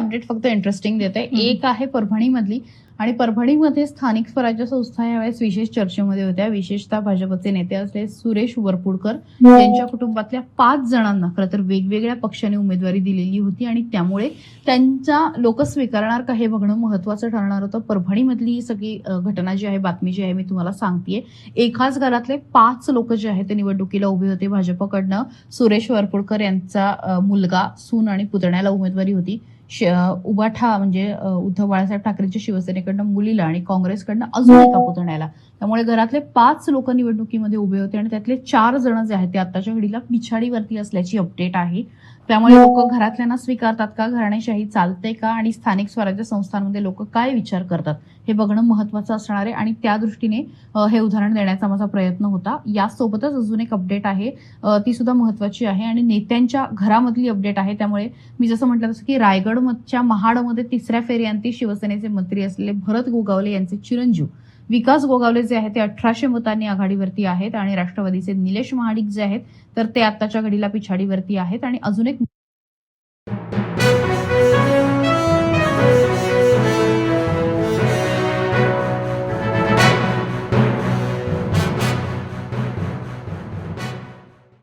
Update फक्त interesting देते. एक आहे परभणीमधली आणि परभणीमध्ये स्थानिक स्वराज्य संस्था यावेळेस विशेष चर्चेमध्ये होत्या. विशेषतः भाजपचे नेते असलेले सुरेश वरपुडकर यांच्या कुटुंबातल्या 5 जणांना खरं तर वेगवेगळ्या पक्षाने उमेदवारी दिलेली होती आणि त्यामुळे त्यांचा लोक स्वीकारणार का हे बघणं महत्वाचं ठरणार होतं. परभणीमधली ही सगळी घटना जी आहे, बातमी जी आहे, मी तुम्हाला सांगतेय. एकाच घरातले 5 लोक जे आहेत ते निवडणुकीला उभे होते. भाजपकडनं सुरेश वरपुडकर यांचा मुलगा, सून आणि पुतण्याला उमेदवारी होती. उबाठा म्हणजे उद्धव बाळासाहेब ठाकरेंच्या शिवसेनेकडनं मुलीला आणि काँग्रेसकडनं अजून एका पुतण्याला. त्यामुळे घरातले 5 लोक निवडणुकीमध्ये उभे होते आणि त्यातले 4 जण जे आहेत ते आताच्या घडीला पिछाडीवरती असल्याची अपडेट आहे. त्यामुळे लोक घरातल्यांना स्वीकारतात का, घराणेशाही चालते का आणि स्थानिक स्वराज्य संस्थांमध्ये लोक काय विचार करतात हे बघणं महत्वाचं असणार आहे आणि त्या दृष्टीने हे उदाहरण देण्याचा माझा प्रयत्न होता. यासोबतच अजून एक अपडेट आहे, ती सुद्धा महत्वाची आहे आणि नेत्यांच्या घरामधली अपडेट आहे. त्यामुळे मी जसं म्हटलं तसं की रायगडच्या महाडमध्ये 3ऱ्या फेरीअंती शिवसेनेचे मंत्री असलेले भरत गोगावले यांचे चिरंजीव विकास गोगावले जे आहेत ते 1800 मतांनी आघाडीवरती आहेत आणि राष्ट्रवादीचे निलेश महाडिक जे आहेत तर ते आताच्या घडीला पिछाडीवरती आहेत आणि अजून एक